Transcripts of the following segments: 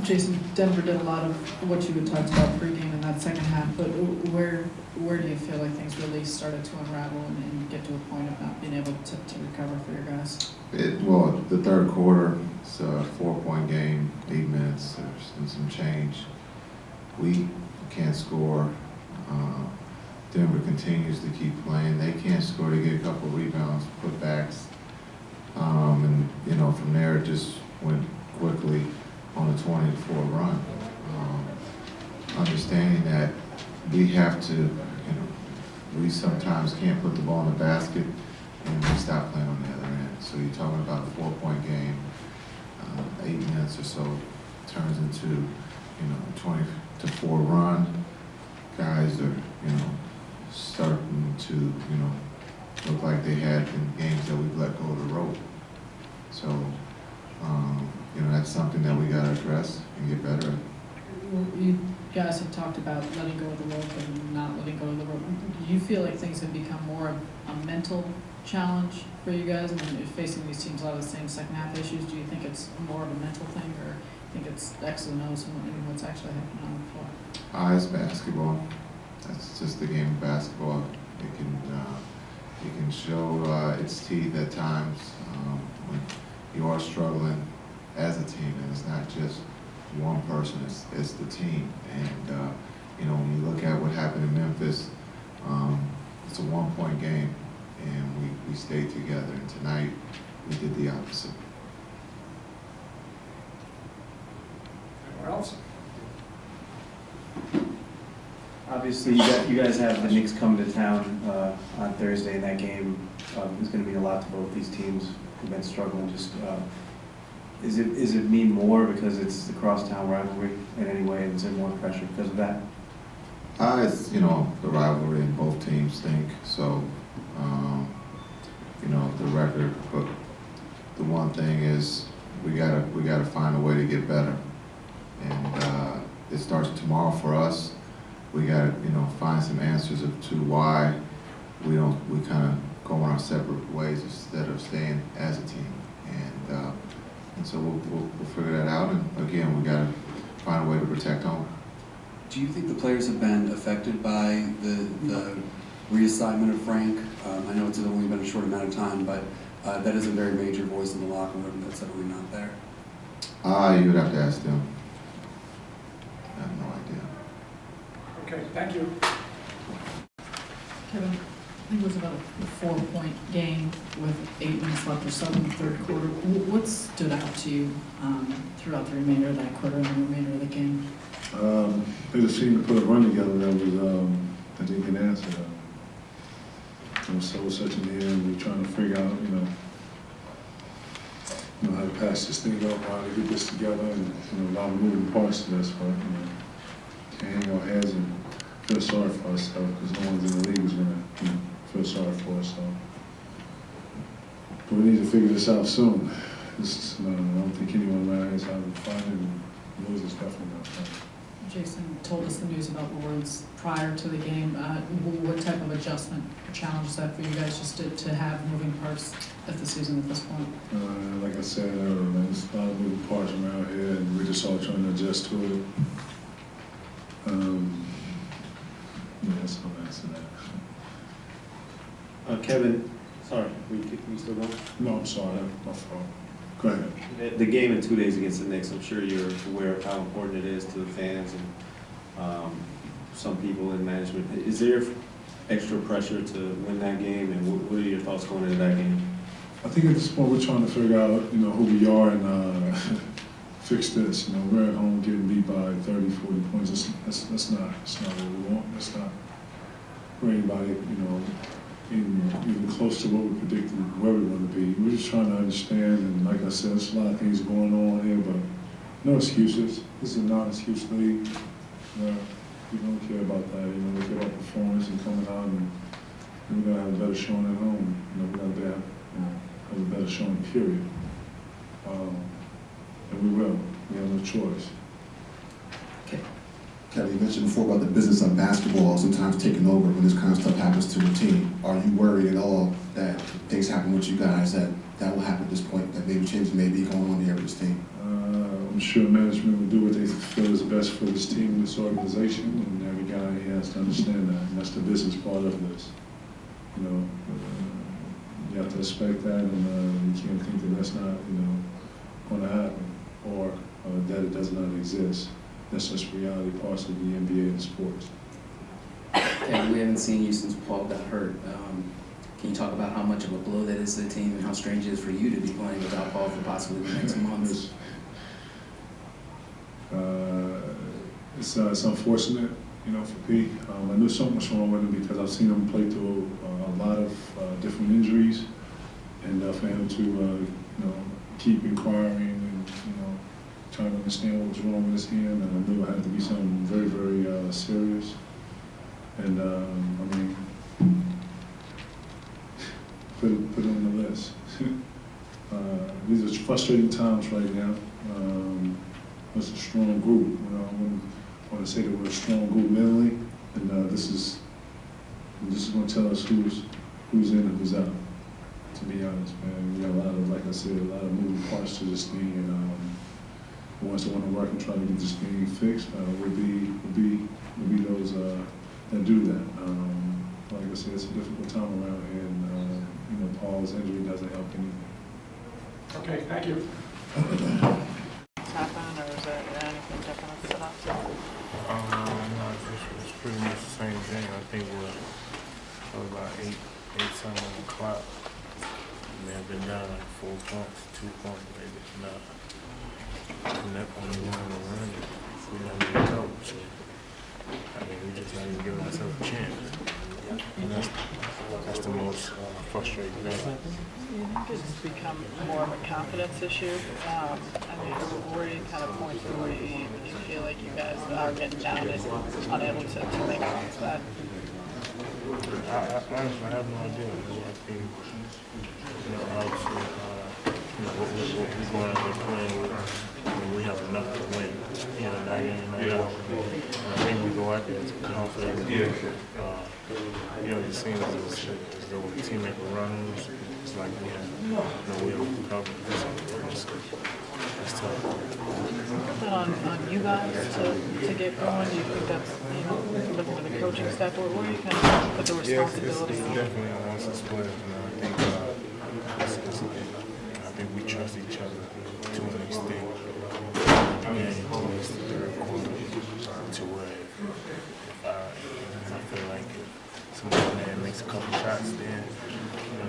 Jason, Denver did a lot of what you had talked about pregame in that second half, but where do you feel like things really started to unravel and get to a point of not being able to recover for your guys? Well, the third quarter, it's a 4-point game, 8 minutes, there's been some change. We can't score. Denver continues to keep playing. They can't score. They get a couple of rebounds, putbacks. And, you know, from there it just went quickly on a 20-4 run. Understanding that we have to, you know, we sometimes can't put the ball in the basket and we stop playing on the other end. So you're talking about a 4-point game, 8 minutes or so turns into, you know, 20-4 run. Guys are, you know, starting to, you know, look like they had in games that we've let go of the rope. So, you know, that's something that we got to address and get better at. Well, you guys have talked about letting go of the rope and not letting go of the rope. Do you feel like things have become more of a mental challenge for you guys? I mean, if facing these teams a lot of the same second half issues, do you think it's more of a mental thing, or think it's X and O's and what's actually happening on the floor? It's basketball. That's just the game of basketball. It can show its teeth at times when you are struggling as a team, and it's not just one person, it's the team. And you know, when you look at what happened in Memphis, it's a 1-point game, and we stayed together. And tonight, we did the opposite. Anyone else? Obviously, you guys have the Knicks coming to town on Thursday, and that game is going to mean a lot to both these teams who've been struggling. Just is it mean more because it's the crosstown rivalry in any way, and is there more pressure because of that? It's, you know, the rivalry, and both teams think so. You know, the record, but the one thing is we gotta find a way to get better, and it starts tomorrow for us. We gotta, you know, find some answers to why we kind of go in our separate ways instead of staying as a team, and so we'll figure that out. And again, we gotta find a way to protect home. Do you think the players have been affected by the reassignment of Frank? I know it's only been a short amount of time, but that is a very major voice in the locker room that's suddenly not there. You would have to ask them. I have no idea. Okay, thank you. Kevin, I think it was about a 4-point game with 8 minutes left or so in the third quarter. What stood out to you throughout the remainder of that quarter and the remainder of the game? They just seemed to put a run together that was that they can answer. It was so such in the end. We're trying to figure out, you know how to pass this thing up, how to get this together, and you know, a lot of moving parts to this. But you know, can't hang our heads and feel sorry for ourselves because no one's in the league is gonna feel sorry for us. So, but we need to figure this out soon. I don't think anyone around here is having fun, and lose is definitely not fun. Jason told us the news about Lawrence prior to the game. What type of adjustment or challenge is that for you guys, just to have moving parts at the season at this point? Like I said earlier, man, there's a lot of moving parts around here, and we're just all trying to adjust to it. Yeah, that's how I answer that. Kevin, sorry, we still going? No, I'm sorry, my fault. Go ahead. The game in 2 days against the Knicks, I'm sure you're aware of how important it is to the fans and some people in management. Is there extra pressure to win that game, and what are your thoughts going into that game? I think at this point we're trying to figure out, you know, who we are and fix this. You know, we're at home getting beat by 30, 40 points. That's not what we want. That's not for anybody, you know, even close to what we predicted where we want to be. We're just trying to understand, and like I said, there's a lot of things going on here, but no excuses. This is a non-excuse league. We don't care about that. You know, we care about performance and coming out, and we're gonna have a better showing at home. You know, we're gonna have a better showing, period. And we will. We have no choice. Kelly, you mentioned before about the business of basketball sometimes taking over when this kind of stuff happens to a team. Are you worried at all that things happen with you guys that will happen at this point, that maybe changes may be going on here with this team? I'm sure management will do what they feel is best for this team and this organization, and every guy has to understand that, and that's the business part of this. You know, you have to expect that, and you can't think that that's not, going to happen, or that it does not exist. That's just reality, parts of the NBA and sports. Kevin, we haven't seen you since Paul got hurt. Can you talk about how much of a blow that is to the team and how strange it is for you to be playing without Paul for possibly the next months? It's unfortunate, for Pete. I knew something was wrong with him because I've seen him play through a lot of different injuries, and for him to keep inquiring and trying to understand what was wrong with his hand, and I knew it had to be something very, very serious. And put it on the list. These are frustrating times right now. It's a strong group. I wouldn't want to say that we're a strong group mentally, and this is going to tell us who's in and who's out. To be honest, man, we got a lot of, like I said, a lot of moving parts to this thing, and the ones that want to work and try to get this thing fixed will be those that do that. Like I said, it's a difficult time around here, and Paul's injury doesn't help anything. Okay, thank you. Happen, or is there anything different that's set up? No, it's pretty much the same thing. I think we're about 8 on the clock. May have been down like 4 points, 2 points, maybe not. And that only one on the run, we don't even know. So, we just not even giving ourselves a chance. And that's the most frustrating thing. Do you think it's become more of a confidence issue? Where do you kind of point to where you feel like you guys are getting down and unable to make up for that? I honestly have no idea. I think, obviously, what we're going out there playing with, we have enough to win, night in and night out. And I think we go out there as confident. It seems as though the team make a run, it's like we have covered. It's tough. And on you guys to get going, do you think that's, looking at the coaching staff, where do you kind of put the responsibility It's on? definitely on us as players. I think we trust each other to an extent. It's the third quarter to where if I feel like if somebody makes a couple shots, then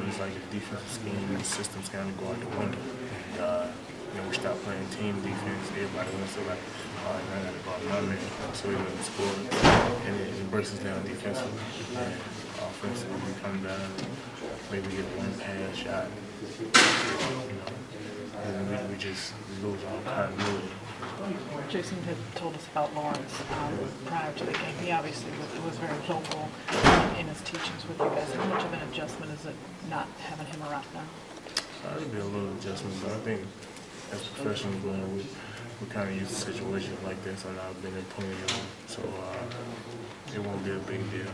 it's like the defensive scheme and the system's kind of go out the window. And we stop playing team defense. Everybody wants to like, all right, I got to go out my man, so he doesn't score, and it breaks us down defensively. And offensively, we come down, maybe get one pass shot, and then we lose all continuity. Jason had told us about Lawrence prior to the game. He obviously was very vocal in his teachings with you guys. How much of an adjustment is it not having him around now? It'll be a little adjustment, but I think as professionals, we kind of used to situations like this, and I've been in plenty of them, so it won't be a big deal.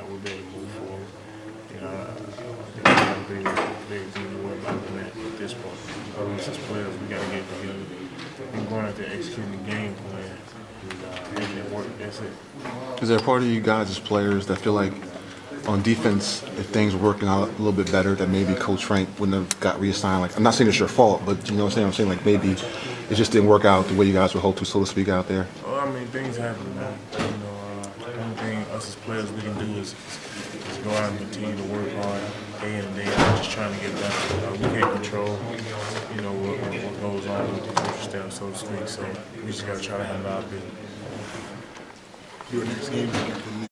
We'll be able to move forward. I think we have a big thing to worry about than that at this point. Us as players, we got to get together. We're going out there executing the game plan and making it work. That's it. Is there a part of you guys as players that feel like on defense, if things were working out a little bit better, that maybe Coach Frank wouldn't have got reassigned? Like, I'm not saying it's your fault, but you know what I'm saying? Like maybe it just didn't work out the way you guys would hope to, so to speak, out there. Well, things happen, man. The only thing us as players we can do is go out and continue to work hard day in and day out, just trying to get better. We can't control, what goes on with the coaching staff, so to speak. So we just got to try to handle our business.